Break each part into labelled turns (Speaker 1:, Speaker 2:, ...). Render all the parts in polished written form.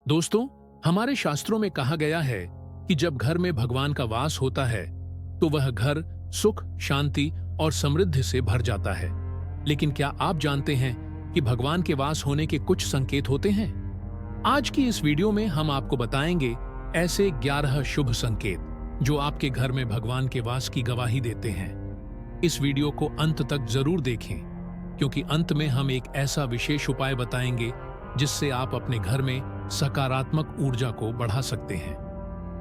Speaker 1: दोस्तों, हमारे शास्त्रों में कहा गया है कि जब घर में भगवान का वास होता है तो वह घर सुख, शांति और समृद्धि से भर जाता है। लेकिन क्या आप जानते हैं कि भगवान के वास होने के कुछ संकेत होते हैं? आज की इस वीडियो में हम आपको बताएंगे ऐसे 11 शुभ संकेत जो आपके घर में भगवान के वास की गवाही देते हैं। इस वीडियो को अंत तक जरूर देखें, क्योंकि अंत में हम एक ऐसा विशेष उपाय बताएंगे जिससे आप अपने घर में सकारात्मक ऊर्जा को बढ़ा सकते हैं।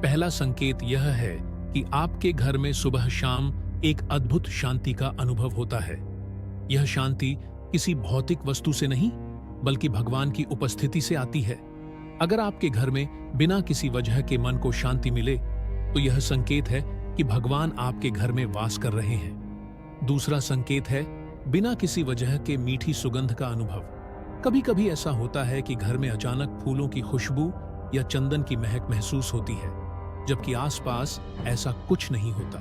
Speaker 1: पहला संकेत यह है कि आपके घर में सुबह शाम एक अद्भुत शांति का अनुभव होता है। यह शांति किसी भौतिक वस्तु से नहीं, बल्कि भगवान की उपस्थिति से आती है। अगर आपके घर में बिना किसी वजह के मन को शांति मिले, तो यह संकेत है कि भगवान आपके घर में वास कर रहे हैं। दूसरा संकेत है बिना किसी वजह के मीठी सुगंध का अनुभव। कभी कभी ऐसा होता है कि घर में अचानक फूलों की खुशबू या चंदन की महक महसूस होती है, जबकि आसपास ऐसा कुछ नहीं होता।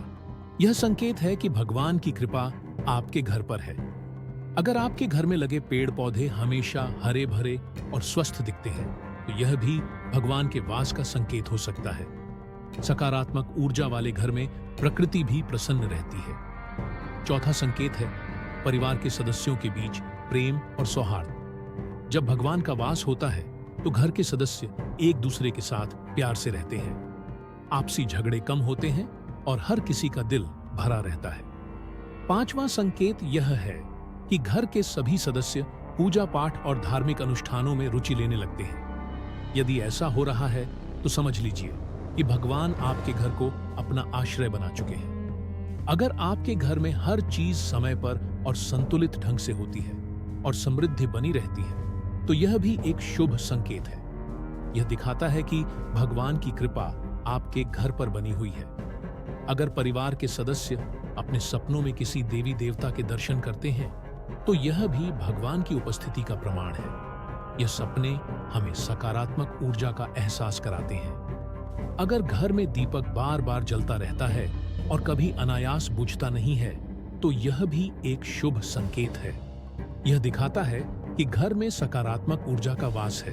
Speaker 1: यह संकेत है कि भगवान की कृपा आपके घर पर है। अगर आपके घर में लगे पेड़ पौधे हमेशा हरे भरे और स्वस्थ दिखते हैं, तो यह भी भगवान के वास का संकेत हो सकता है। सकारात्मक ऊर्जा वाले घर में प्रकृति भी प्रसन्न रहती है। चौथा संकेत है परिवार के सदस्यों के बीच प्रेम और सौहार्द। जब भगवान का वास होता है तो घर के सदस्य एक दूसरे के साथ प्यार से रहते हैं। आपसी झगड़े कम होते हैं और हर किसी का दिल भरा रहता है। पांचवा संकेत यह है कि घर के सभी सदस्य पूजा पाठ और धार्मिक अनुष्ठानों में रुचि लेने लगते हैं। यदि ऐसा हो रहा है तो समझ लीजिए कि भगवान आपके घर को अपना आश्रय बना चुके हैं। अगर आपके घर में हर चीज समय पर और संतुलित ढंग से होती है और समृद्धि बनी रहती है, तो यह भी एक शुभ संकेत है। यह दिखाता है कि भगवान की कृपा आपके घर पर बनी हुई है। अगर परिवार के सदस्य अपने सपनों में किसी देवी देवता के दर्शन करते हैं, तो यह भी भगवान की उपस्थिति का प्रमाण है। यह सपने हमें सकारात्मक ऊर्जा का एहसास कराते हैं। अगर घर में दीपक बार बार जलता रहता है और कभी अनायास बुझता नहीं है, तो यह भी एक शुभ संकेत है। यह दिखाता है कि घर में सकारात्मक ऊर्जा का वास है।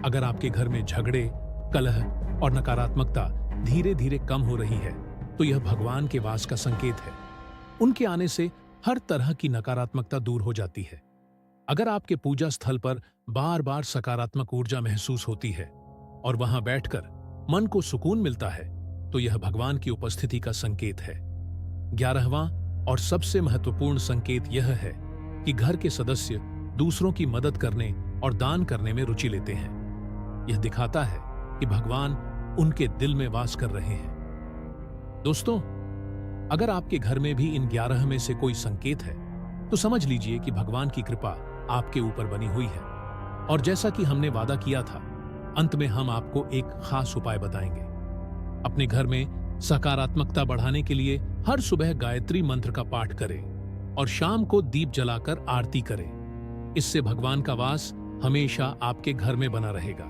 Speaker 1: अगर आपके घर में झगड़े, कलह और नकारात्मकता धीरे धीरे कम हो रही है, तो यह भगवान के वास का संकेत है। उनके आने से हर तरह की नकारात्मकता दूर हो जाती है। अगर आपके पूजा स्थल पर बार बार सकारात्मक ऊर्जा महसूस होती है और वहां बैठकर मन को सुकून मिलता है, तो यह भगवान की उपस्थिति का संकेत है। 11वां और सबसे महत्वपूर्ण संकेत यह है कि घर के सदस्य दूसरों की मदद करने और दान करने में रुचि लेते हैं। यह दिखाता है कि भगवान उनके दिल में वास कर रहे हैं। दोस्तों, अगर आपके घर में भी इन 11 में से कोई संकेत है, तो समझ लीजिए कि भगवान की कृपा आपके ऊपर बनी हुई है। और जैसा कि हमने वादा किया था, अंत में हम आपको एक खास उपाय बताएंगे। अपने घर में सकारात्मकता बढ़ाने के लिए हर सुबह गायत्री मंत्र का पाठ करें और शाम को दीप जलाकर आरती करें। इससे भगवान का वास हमेशा आपके घर में बना रहेगा।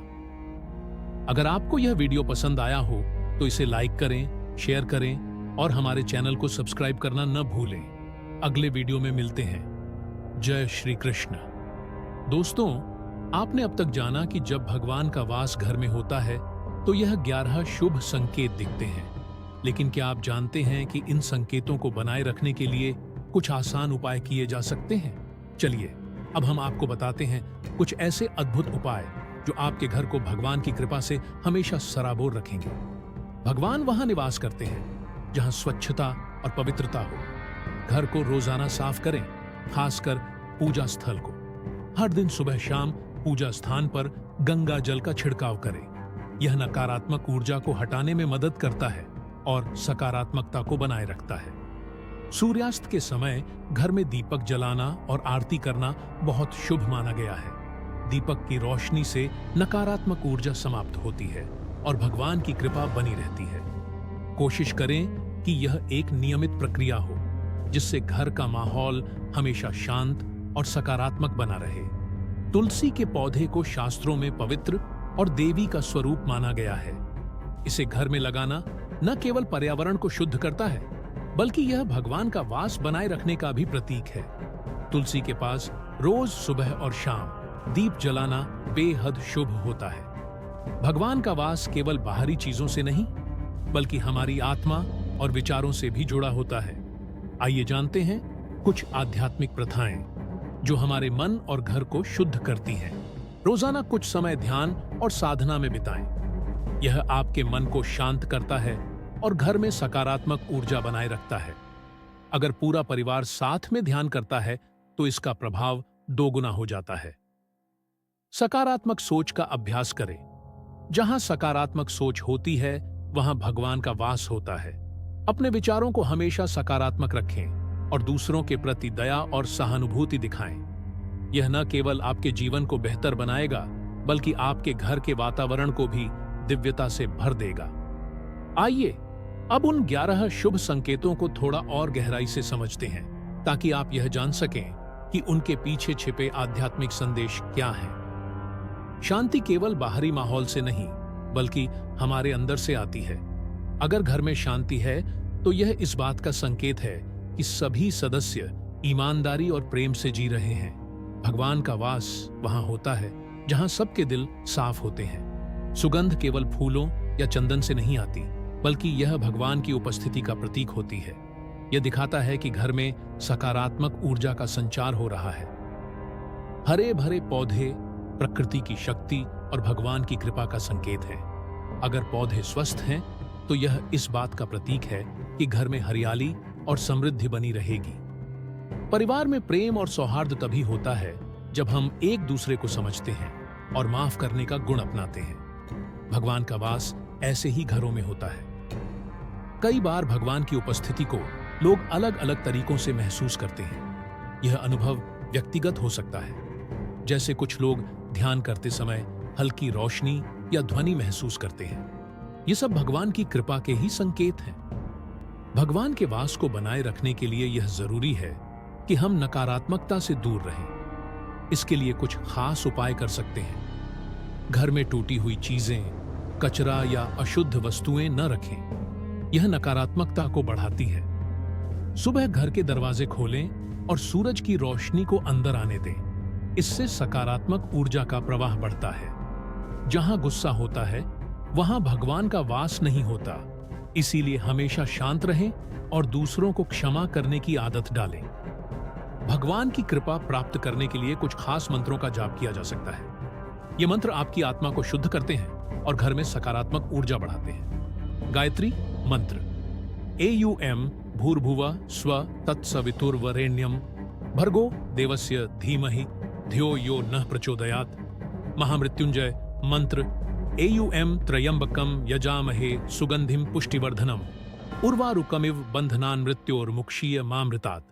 Speaker 1: अगर आपको यह वीडियो पसंद आया हो तो इसे लाइक करें, शेयर करें और हमारे चैनल को सब्सक्राइब करना न भूलें। अगले वीडियो में मिलते हैं। जय श्री कृष्ण। दोस्तों, आपने अब तक जाना कि जब भगवान का वास घर में होता है तो यह 11 शुभ संकेत दिखते हैं। लेकिन क्या आप जानते हैं कि इन संकेतों को बनाए रखने के लिए कुछ आसान उपाय किए जा सकते हैं? चलिए अब हम आपको बताते हैं कुछ ऐसे अद्भुत उपाय जो आपके घर को भगवान की कृपा से हमेशा सराबोर रखेंगे। भगवान वहां निवास करते हैं जहां स्वच्छता और पवित्रता हो। घर को रोजाना साफ करें, खासकर पूजा स्थल को। हर दिन सुबह शाम पूजा स्थान पर गंगा जल का छिड़काव करें। यह नकारात्मक ऊर्जा को हटाने में मदद करता है और सकारात्मकता को बनाए रखता है। सूर्यास्त के समय घर में दीपक जलाना और आरती करना बहुत शुभ माना गया है। दीपक की रोशनी से नकारात्मक ऊर्जा समाप्त होती है और भगवान की कृपा बनी रहती है। कोशिश करें कि यह एक नियमित प्रक्रिया हो, जिससे घर का माहौल हमेशा शांत और सकारात्मक बना रहे। तुलसी के पौधे को शास्त्रों में पवित्र और देवी का स्वरूप माना गया है। इसे घर में लगाना न केवल पर्यावरण को शुद्ध करता है, बल्कि यह भगवान का वास बनाए रखने का भी प्रतीक है। तुलसी के पास रोज सुबह और शाम दीप जलाना बेहद शुभ होता है। भगवान का वास केवल बाहरी चीजों से नहीं, बल्कि हमारी आत्मा और विचारों से भी जुड़ा होता है। आइए जानते हैं कुछ आध्यात्मिक प्रथाएं जो हमारे मन और घर को शुद्ध करती हैं। रोजाना कुछ समय ध्यान और साधना में बिताएं। यह आपके मन को शांत करता है और घर में सकारात्मक ऊर्जा बनाए रखता है। अगर पूरा परिवार साथ में ध्यान करता है तो इसका प्रभाव दोगुना हो जाता है। सकारात्मक सोच का अभ्यास करें। जहां सकारात्मक सोच होती है, वहां भगवान का वास होता है। अपने विचारों को हमेशा सकारात्मक रखें और दूसरों के प्रति दया और सहानुभूति दिखाएं। यह न केवल आपके जीवन को बेहतर बनाएगा, बल्कि आपके घर के वातावरण को भी दिव्यता से भर देगा। आइए अब उन 11 शुभ संकेतों को थोड़ा और गहराई से समझते हैं, ताकि आप यह जान सकें कि उनके पीछे छिपे आध्यात्मिक संदेश क्या हैं। शांति केवल बाहरी माहौल से नहीं, बल्कि हमारे अंदर से आती है। अगर घर में शांति है तो यह इस बात का संकेत है कि सभी सदस्य ईमानदारी और प्रेम से जी रहे हैं। भगवान का वास वहां होता है जहां सबके दिल साफ होते हैं। सुगंध केवल फूलों या चंदन से नहीं आती, बल्कि यह भगवान की उपस्थिति का प्रतीक होती है। यह दिखाता है कि घर में सकारात्मक ऊर्जा का संचार हो रहा है। हरे भरे पौधे प्रकृति की शक्ति और भगवान की कृपा का संकेत है। अगर पौधे स्वस्थ हैं तो यह इस बात का प्रतीक है कि घर में हरियाली और समृद्धि बनी रहेगी। परिवार में प्रेम और सौहार्द तभी होता है जब हम एक दूसरे को समझते हैं और माफ करने का गुण अपनाते हैं। भगवान का वास ऐसे ही घरों में होता है। कई बार भगवान की उपस्थिति को लोग अलग अलग तरीकों से महसूस करते हैं। यह अनुभव व्यक्तिगत हो सकता है, जैसे कुछ लोग ध्यान करते समय हल्की रोशनी या ध्वनि महसूस करते हैं। ये सब भगवान की कृपा के ही संकेत हैं। भगवान के वास को बनाए रखने के लिए यह जरूरी है कि हम नकारात्मकता से दूर रहें। इसके लिए कुछ खास उपाय कर सकते हैं। घर में टूटी हुई चीजें, कचरा या अशुद्ध वस्तुएं न रखें। यह नकारात्मकता को बढ़ाती है। सुबह घर के दरवाजे खोलें और सूरज की रोशनी को अंदर आने दें। इससे सकारात्मक ऊर्जा का प्रवाह बढ़ता है। जहां गुस्सा होता है, वहां भगवान का वास नहीं होता। इसीलिए हमेशा शांत रहें और दूसरों को क्षमा करने की आदत डालें। भगवान की कृपा प्राप्त करने के लिए कुछ खास मंत्रों का जाप किया जा सकता है। ये मंत्र आपकी आत्मा को शुद्ध करते हैं और घर में सकारात्मक ऊर्जा बढ़ाते हैं। गायत्री मंत्र। एयुएम भूर्भुवः स्व तत्सवितुर्वरेण्यम भर्गो देवस्य धीमहि धियो यो नः प्रचोदयात्। महामृत्युंजय मंत्र। एयुएम त्रयंबकम यजामहे सुगंधिम पुष्टिवर्धनम उर्वारुकमिव बंधनान् मृत्योर्मुक्षीय मामृतात्।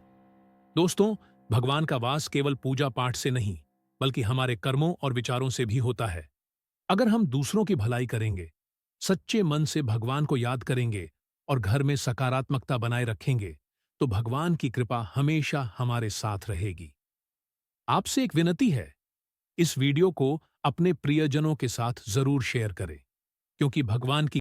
Speaker 1: दोस्तों, भगवान का वास केवल पूजा पाठ से नहीं, बल्कि हमारे कर्मों और विचारों से भी होता है। अगर हम दूसरों की भलाई करेंगे, सच्चे मन से भगवान को याद करेंगे और घर में सकारात्मकता बनाए रखेंगे, तो भगवान की कृपा हमेशा हमारे साथ रहेगी। आपसे एक विनती है, इस वीडियो को अपने प्रियजनों के साथ जरूर शेयर करें, क्योंकि भगवान की